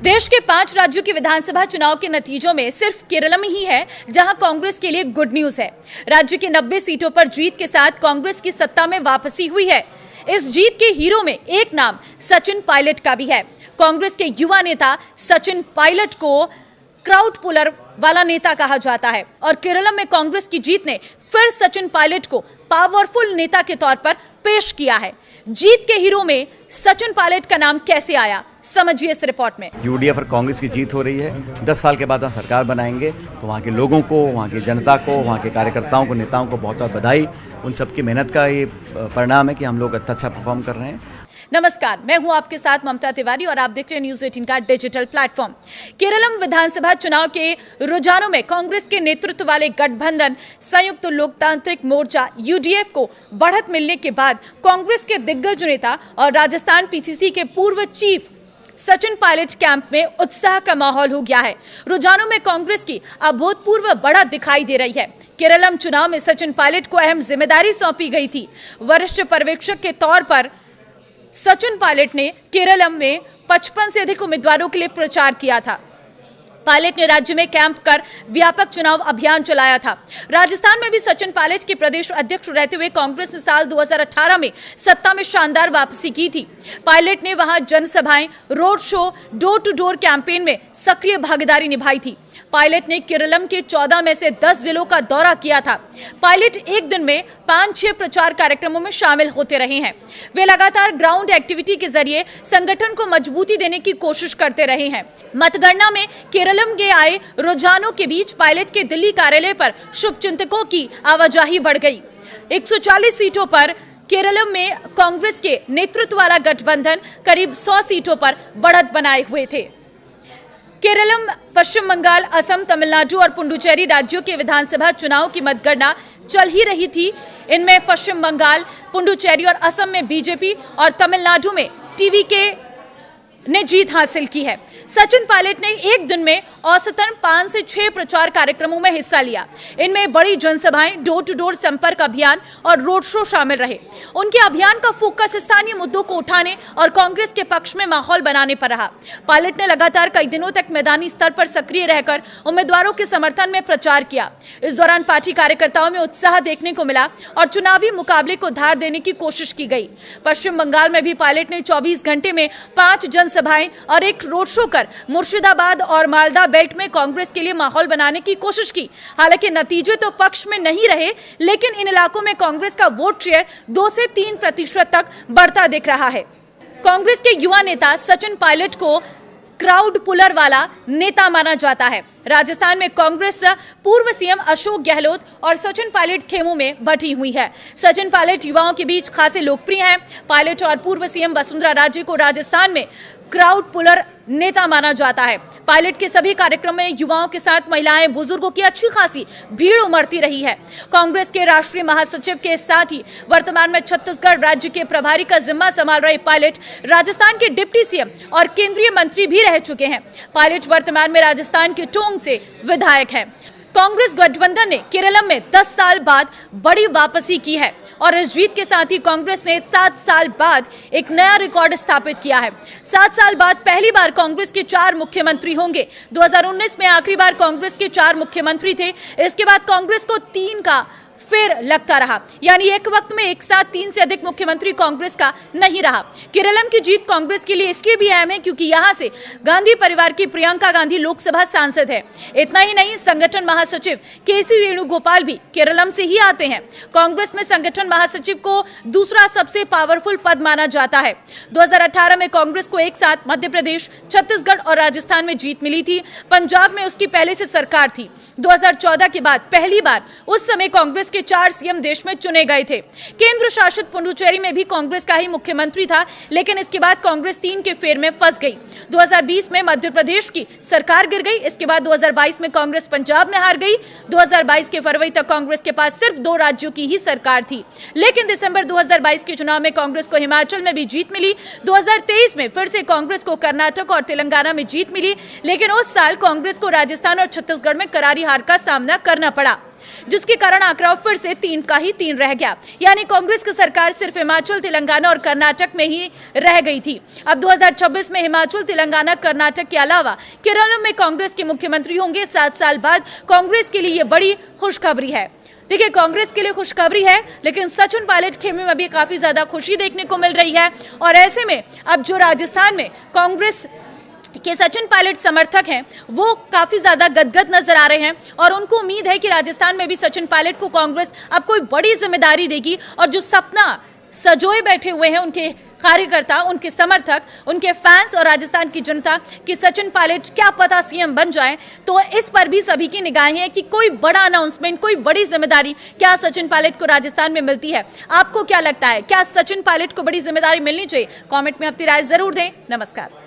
देश के 5 राज्यों के विधानसभा चुनाव के नतीजों में सिर्फ केरलम ही है जहां कांग्रेस के लिए गुड न्यूज है। राज्य की 90 सीटों पर जीत के साथ कांग्रेस की सत्ता में वापसी हुई है। इस जीत के हीरो में एक नाम सचिन पायलट का भी है। कांग्रेस के युवा नेता सचिन पायलट को क्राउड पुलर वाला नेता कहा जाता है और केरलम में कांग्रेस की जीत ने फिर सचिन पायलट को पावरफुल नेता के तौर पर पेश किया है। जीत के हीरो में सचिन पायलट का नाम कैसे आया, समझिए इस रिपोर्ट में। यूडीएफ और कांग्रेस की जीत हो रही है। 10 साल के बाद हम सरकार बनाएंगे तो वहाँ के लोगों को, वहाँ की जनता को, वहाँ के कार्यकर्ताओं को, नेताओं को बहुत बहुत बधाई। उन सबकी मेहनत का ये परिणाम है कि हम लोग अच्छा परफॉर्म कर रहे हैं। नमस्कार, मैं हूं आपके साथ ममता तिवारी और आप देख रहे हैं न्यूज़ 18 का डिजिटल प्लेटफॉर्म। केरलम विधानसभा चुनाव के रुझानों में कांग्रेस के नेतृत्व वाले गठबंधन संयुक्त लोकतांत्रिक मोर्चा यूडीएफ को बढ़त मिलने के बाद कांग्रेस के दिग्गज नेता और राजस्थान पीसीसी के पूर्व चीफ सचिन पायलट कैंप में उत्साह का माहौल हो गया है। रुझानों में कांग्रेस की अभूतपूर्व बढ़त दिखाई दे रही है। केरलम चुनाव में सचिन पायलट को अहम जिम्मेदारी सौंपी गई थी। वरिष्ठ पर्यवेक्षक के तौर पर सचिन पायलट ने केरलम में 55 से अधिक उम्मीदवारों के लिए प्रचार किया था। पायलट ने राज्य में कैंप कर व्यापक चुनाव अभियान चलाया था। राजस्थान में भी सचिन पायलट के प्रदेश अध्यक्ष रहते हुए कांग्रेस ने साल 2018 में सत्ता में शानदार वापसी की थी। पायलट ने वहां जनसभाएं, road show, door to door campaign में सक्रिय भागीदारी निभाई थी। पायलट ने केरलम के 14 में से 10 जिलों का दौरा किया था। पायलट एक दिन में 5-6 प्रचार कार्यक्रमों में शामिल होते रहे हैं। वे लगातार ग्राउंड एक्टिविटी के जरिए संगठन को मजबूती देने की कोशिश करते रहे हैं। मतगणना में केरलम के आए रुझानों के बीच पायलट के दिल्ली कार्यालय पर शुभचिंतकों की आवाजाही बढ़ गई। 140 सीटों पर केरलम में कांग्रेस के नेतृत्व वाला गठबंधन करीब 100 सीटों पर बढ़त बनाए हुए थे। केरलम, पश्चिम बंगाल, असम, तमिलनाडु और पुडुचेरी राज्यों के विधानसभा चुनाव की मतगणना चल ही रही थी। इनमें पश्चिम बंगाल, पुडुचेरी और असम में बीजेपी और तमिलनाडु में टीवीके ने जीत हासिल की है। सचिन पायलट ने एक दिन में औसतन 5 से 6 प्रचार कार्यक्रमों में हिस्सा लिया। इनमें बड़ी जनसभाएं, डोर टू डोर संपर्क अभियान और रोड शो शामिल रहे। उनके अभियान का फोकस स्थानीय मुद्दों को उठाने और कांग्रेस के पक्ष में माहौल बनाने पर रहा। पायलट ने लगातार कई दिनों तक मैदानी स्तर पर सक्रिय रहकर उम्मीदवारों के समर्थन में प्रचार किया। इस दौरान पार्टी कार्यकर्ताओं में उत्साह देखने को मिला और चुनावी मुकाबले को धार देने की कोशिश की गई। पश्चिम बंगाल में भी पायलट ने 24 घंटे में 5 जनसभाएं और एक रोड शो कर मुर्शिदाबाद और मालदा बेल्ट में कांग्रेस के लिए माहौल बनाने की कोशिश की। हालांकि नतीजे तो पक्ष में नहीं रहे, लेकिन इन इलाकों में कांग्रेस का वोट शेयर 2 से 3% तक बढ़ता दिख रहा है। कांग्रेस के युवा नेता सचिन पायलट को क्राउड पुलर वाला नेता माना जाता है। राजस्थान में कांग्रेस पूर्व सीएम अशोक गहलोत और सचिन पायलट खेमों में बटी हुई है। सचिन पायलट युवाओं के बीच खासे लोकप्रिय हैं। पायलट और पूर्व सीएम वसुंधरा राजे को राजस्थान में क्राउड पुलर नेता माना जाता है। पायलट के सभी कार्यक्रम में युवाओं के साथ महिलाएं, बुजुर्गों की अच्छी खासी भीड़ उमड़ती रही है। कांग्रेस के राष्ट्रीय महासचिव के साथ ही वर्तमान में छत्तीसगढ़ राज्य के प्रभारी का जिम्मा संभाल रहे पायलट राजस्थान के डिप्टी सीएम और केंद्रीय मंत्री भी रह चुके हैं। पायलट वर्तमान में राजस्थान के टोंक से विधायक है। कांग्रेस गठबंधन ने केरलम में 10 साल बाद बड़ी वापसी की है और इस जीत के साथ ही कांग्रेस ने 7 साल बाद एक नया रिकॉर्ड स्थापित किया है। 7 साल बाद पहली बार कांग्रेस के 4 मुख्यमंत्री होंगे। 2019 में आखिरी बार कांग्रेस के 4 मुख्यमंत्री थे। इसके बाद कांग्रेस को 3 का फिर लगता रहा, यानी एक वक्त में एक साथ 3 से अधिक मुख्यमंत्री कांग्रेस का नहीं रहा। केरलम की जीत कांग्रेस के लिए इसलिए भी अहम है क्योंकि यहां से गांधी परिवार की प्रियंका गांधी लोकसभा सांसद है। इतना ही नहीं, संगठन महासचिव केसी वेणुगोपाल भी केरलम से ही आते हैं। कांग्रेस में संगठन महासचिव को दूसरा सबसे पावरफुल पद माना जाता है। 2018 में कांग्रेस को एक साथ मध्य प्रदेश, छत्तीसगढ़ और राजस्थान में जीत मिली थी। पंजाब में उसकी पहले से सरकार थी। 2014 के बाद पहली बार उस समय कांग्रेस के 4 सीएम देश में चुने गए थे। केंद्र शासित पुडुचेरी में भी कांग्रेस का ही मुख्यमंत्री था, लेकिन इसके बाद कांग्रेस 3 के फेर में फंस गई। 2020 में मध्य प्रदेश की सरकार गिर गई। इसके बाद 2022 में कांग्रेस पंजाब में हार गई। 2022 के फरवरी तक कांग्रेस के पास सिर्फ 2 राज्यों की ही सरकार थी। लेकिन दिसंबर 2022 के चुनाव में कांग्रेस को हिमाचल में भी जीत मिली। 2023 में फिर से कांग्रेस को कर्नाटक और तेलंगाना में जीत मिली, लेकिन उस साल कांग्रेस को राजस्थान और छत्तीसगढ़ में करारी हार का सामना करना पड़ा। जिसके कारण आंकड़ा फिर से 3 का ही 3 रह गया। यानी कांग्रेस की सरकार सिर्फ हिमाचल, तेलंगाना और कर्नाटक में ही रह गई थी। अब 2026 में हिमाचल, तेलंगाना, कर्नाटक के अलावा केरल में कांग्रेस के मुख्यमंत्री होंगे। 7 साल बाद कांग्रेस के लिए यह बड़ी खुशखबरी है। देखिए, कांग्रेस के लिए खुशखबरी है, लेकिन सचिन पायलट खेमे में भी काफी ज्यादा खुशी देखने को मिल रही है। और ऐसे में अब जो राजस्थान में कांग्रेस के सचिन पायलट समर्थक हैं, वो काफी ज्यादा गदगद नजर आ रहे हैं और उनको उम्मीद है कि राजस्थान में भी सचिन पायलट को कांग्रेस अब कोई बड़ी जिम्मेदारी देगी और जो सपना सजोए बैठे हुए हैं उनके कार्यकर्ता, उनके समर्थक, उनके फैंस और राजस्थान की जनता कि सचिन पायलट क्या पता सीएम बन जाए, तो इस पर भी सभी की निगाहें हैं कि कोई बड़ा अनाउंसमेंट, कोई बड़ी जिम्मेदारी क्या सचिन पायलट को राजस्थान में मिलती है। आपको क्या लगता है, क्या सचिन पायलट को बड़ी जिम्मेदारी मिलनी चाहिए? कमेंट में अपनी राय जरूर दें। नमस्कार।